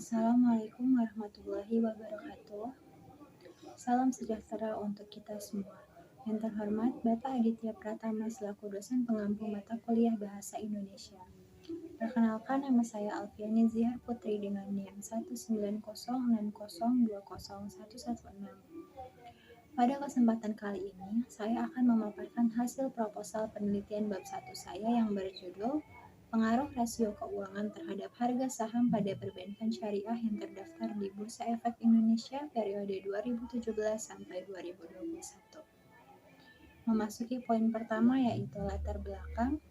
Assalamualaikum warahmatullahi wabarakatuh. Salam sejahtera untuk kita semua. Yang terhormat Bapak Aditya Pratama selaku dosen pengampu mata kuliah Bahasa Indonesia. Perkenalkan, nama saya Alfiani Zihar Putri dengan NIM 19060201116. Pada kesempatan kali ini, saya akan memaparkan hasil proposal penelitian bab 1 saya yang berjudul Pengaruh Rasio Keuangan Terhadap Harga Saham pada Perbankan Syariah yang terdaftar di Bursa Efek Indonesia periode 2017 sampai 2021. Memasuki poin pertama, yaitu latar belakang.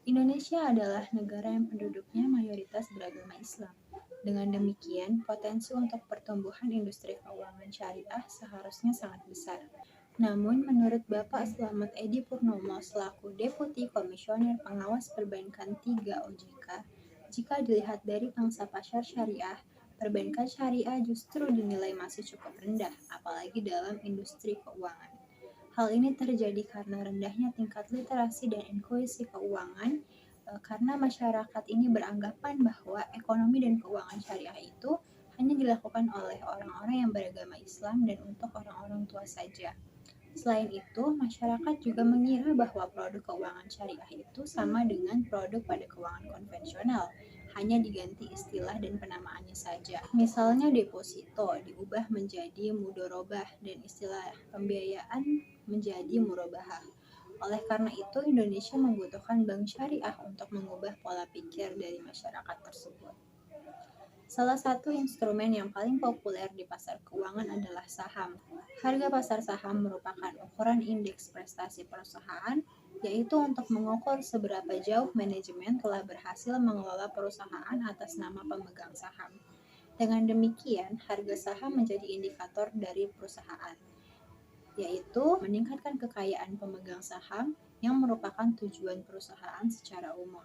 Indonesia adalah negara yang penduduknya mayoritas beragama Islam. Dengan demikian, potensi untuk pertumbuhan industri keuangan syariah seharusnya sangat besar. Namun, menurut Bapak Slamet Edi Purnomo selaku Deputi Komisioner Pengawas Perbankan 3 OJK, jika dilihat dari pangsa pasar syariah, perbankan syariah justru dinilai masih cukup rendah, apalagi dalam industri keuangan. Hal ini terjadi karena rendahnya tingkat literasi dan inklusi keuangan, karena masyarakat ini beranggapan bahwa ekonomi dan keuangan syariah itu hanya dilakukan oleh orang-orang yang beragama Islam dan untuk orang-orang tua saja. Selain itu, masyarakat juga mengira bahwa produk keuangan syariah itu sama dengan produk pada keuangan konvensional, hanya diganti istilah dan penamaannya saja. Misalnya deposito diubah menjadi mudorobah dan istilah pembiayaan menjadi murabahah. Oleh karena itu, Indonesia membutuhkan bank syariah untuk mengubah pola pikir dari masyarakat tersebut. Salah satu instrumen yang paling populer di pasar keuangan adalah saham. Harga pasar saham merupakan ukuran indeks prestasi perusahaan, yaitu untuk mengukur seberapa jauh manajemen telah berhasil mengelola perusahaan atas nama pemegang saham. Dengan demikian, harga saham menjadi indikator dari perusahaan, yaitu meningkatkan kekayaan pemegang saham yang merupakan tujuan perusahaan secara umum.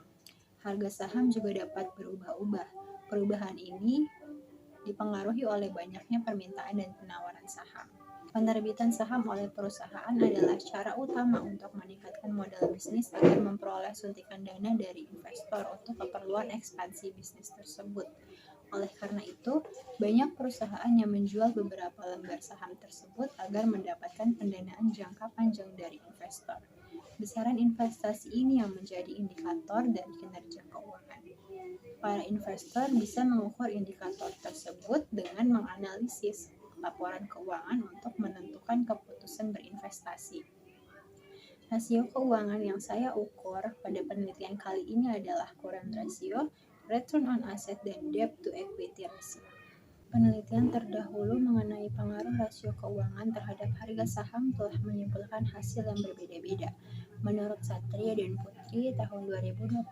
Harga saham juga dapat berubah-ubah. Perubahan ini dipengaruhi oleh banyaknya permintaan dan penawaran saham. Penerbitan saham oleh perusahaan adalah cara utama untuk meningkatkan modal bisnis agar memperoleh suntikan dana dari investor untuk keperluan ekspansi bisnis tersebut. Oleh karena itu, banyak perusahaan yang menjual beberapa lembar saham tersebut agar mendapatkan pendanaan jangka panjang dari investor. Besaran investasi ini yang menjadi indikator dari kinerja keuangan. Para investor bisa mengukur indikator tersebut dengan menganalisis laporan keuangan untuk menentukan keputusan berinvestasi. Rasio keuangan yang saya ukur pada penelitian kali ini adalah current ratio, return on asset, dan debt to equity ratio. Penelitian terdahulu mengenai pengaruh rasio keuangan terhadap harga saham telah menyimpulkan hasil yang berbeda-beda. Menurut Satria dan Putri, tahun 2021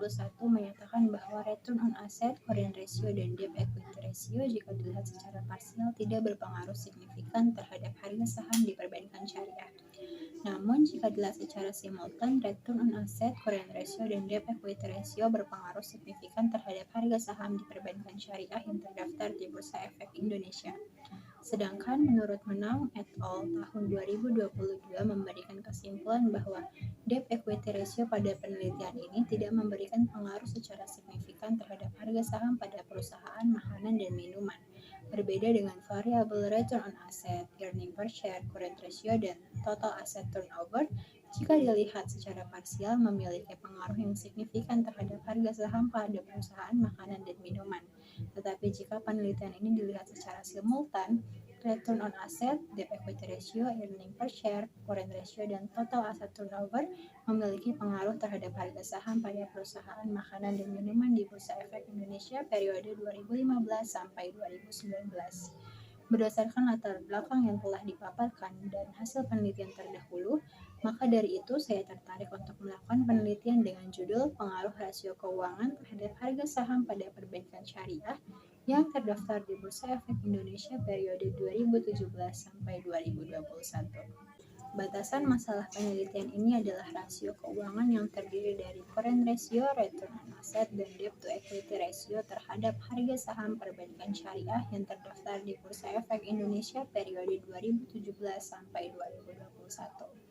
menyatakan bahwa return on asset, current ratio, dan debt equity ratio jika dilihat secara parsial tidak berpengaruh signifikan terhadap harga saham di perbankan syariah. Namun, jika dilihat secara simultan, return on asset, current ratio, dan debt equity ratio berpengaruh signifikan terhadap harga saham di perbankan syariah yang terdaftar di Bursa Efek Indonesia. Sedangkan menurut Menang et al. Tahun 2022 memberikan kesimpulan bahwa debt equity ratio pada penelitian ini tidak memberikan pengaruh secara signifikan terhadap harga saham pada perusahaan makanan dan minuman. Berbeda dengan variabel return on asset, earning per share, current ratio, dan total asset turnover, jika dilihat secara parsial memiliki pengaruh yang signifikan terhadap harga saham pada perusahaan makanan dan minuman. Tetapi jika penelitian ini dilihat secara simultan, return on asset, debt equity ratio, earning per share, current ratio, dan total asset turnover memiliki pengaruh terhadap harga saham pada perusahaan makanan dan minuman di Bursa Efek Indonesia periode 2015 sampai 2019. Berdasarkan latar belakang yang telah dipaparkan dan hasil penelitian terdahulu, maka dari itu saya tertarik untuk melakukan penelitian dengan judul Pengaruh Rasio Keuangan Terhadap Harga Saham pada Perbankan Syariah yang terdaftar di Bursa Efek Indonesia periode 2017 sampai 2021. Batasan masalah penelitian ini adalah rasio keuangan yang terdiri dari current ratio, return on asset, dan debt to equity ratio terhadap harga saham perbankan syariah yang terdaftar di Bursa Efek Indonesia periode 2017 sampai 2021.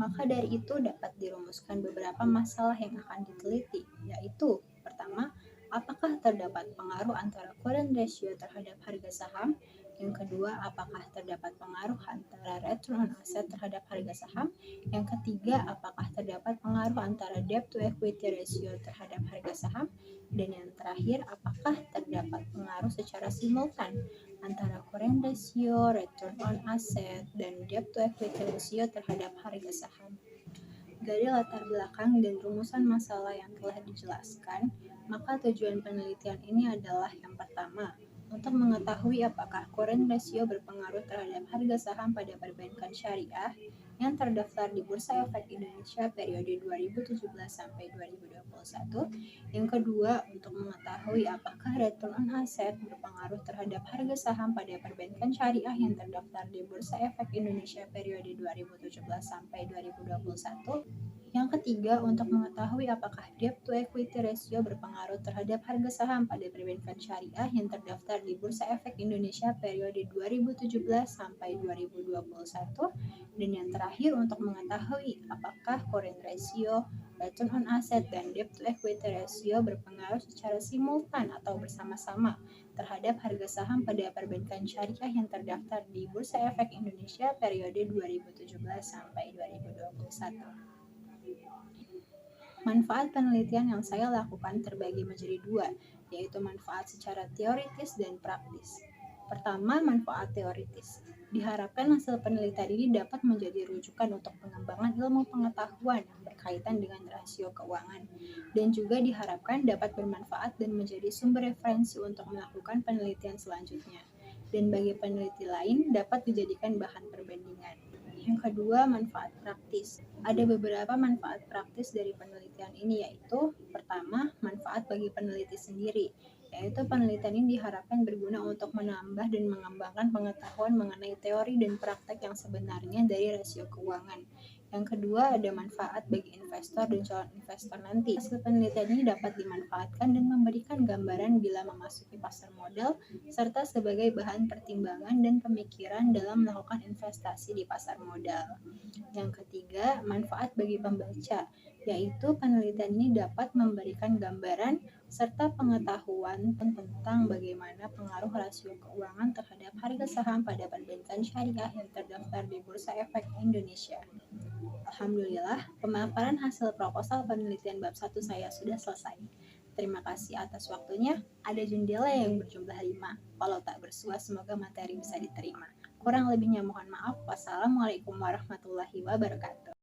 Maka dari itu dapat dirumuskan beberapa masalah yang akan diteliti, yaitu pertama, apakah terdapat pengaruh antara current ratio terhadap harga saham? Yang kedua, apakah terdapat pengaruh antara return on asset terhadap harga saham? Yang ketiga, apakah terdapat pengaruh antara debt to equity ratio terhadap harga saham? Dan yang terakhir, apakah terdapat pengaruh secara simultan antara current ratio, return on asset, dan debt to equity ratio terhadap harga saham? Dari latar belakang dan rumusan masalah yang telah dijelaskan, maka tujuan penelitian ini adalah yang pertama, untuk mengetahui apakah current ratio berpengaruh terhadap harga saham pada perbankan syariah yang terdaftar di Bursa Efek Indonesia periode 2017 sampai 2021. Yang kedua, untuk mengetahui apakah return on asset berpengaruh terhadap harga saham pada perbankan syariah yang terdaftar di Bursa Efek Indonesia periode 2017 sampai 2021. Yang ketiga, untuk mengetahui apakah debt to equity ratio berpengaruh terhadap harga saham pada perbankan syariah yang terdaftar di Bursa Efek Indonesia periode 2017 sampai 2021. Dan yang terakhir, untuk mengetahui apakah current ratio, return on asset, dan debt to equity ratio berpengaruh secara simultan atau bersama-sama terhadap harga saham pada perbankan syariah yang terdaftar di Bursa Efek Indonesia periode 2017 sampai 2021. Manfaat penelitian yang saya lakukan terbagi menjadi dua, yaitu manfaat secara teoritis dan praktis. Pertama, manfaat teoritis. Diharapkan hasil penelitian ini dapat menjadi rujukan untuk pengembangan ilmu pengetahuan yang berkaitan dengan rasio keuangan, dan juga diharapkan dapat bermanfaat dan menjadi sumber referensi untuk melakukan penelitian selanjutnya, dan bagi peneliti lain dapat dijadikan bahan perbandingan. Yang kedua, manfaat praktis. Ada beberapa manfaat praktis dari penelitian ini, yaitu pertama, manfaat bagi peneliti sendiri, yaitu penelitian ini diharapkan berguna untuk menambah dan mengembangkan pengetahuan mengenai teori dan praktek yang sebenarnya dari rasio keuangan. Yang kedua, ada manfaat bagi investor dan calon investor nanti. Hasil penelitian ini dapat dimanfaatkan dan memberikan gambaran bila memasuki pasar modal, serta sebagai bahan pertimbangan dan pemikiran dalam melakukan investasi di pasar modal. Yang ketiga, manfaat bagi pembaca, yaitu penelitian ini dapat memberikan gambaran serta pengetahuan tentang bagaimana pengaruh rasio keuangan terhadap harga saham pada perbankan syariah yang terdaftar di Bursa Efek Indonesia. Alhamdulillah, pemaparan hasil proposal penelitian bab 1 saya sudah selesai. Terima kasih atas waktunya. Ada jendela yang berjumlah 5. Kalau tak bersuah, semoga materi bisa diterima. Kurang lebihnya mohon maaf. Wassalamualaikum warahmatullahi wabarakatuh.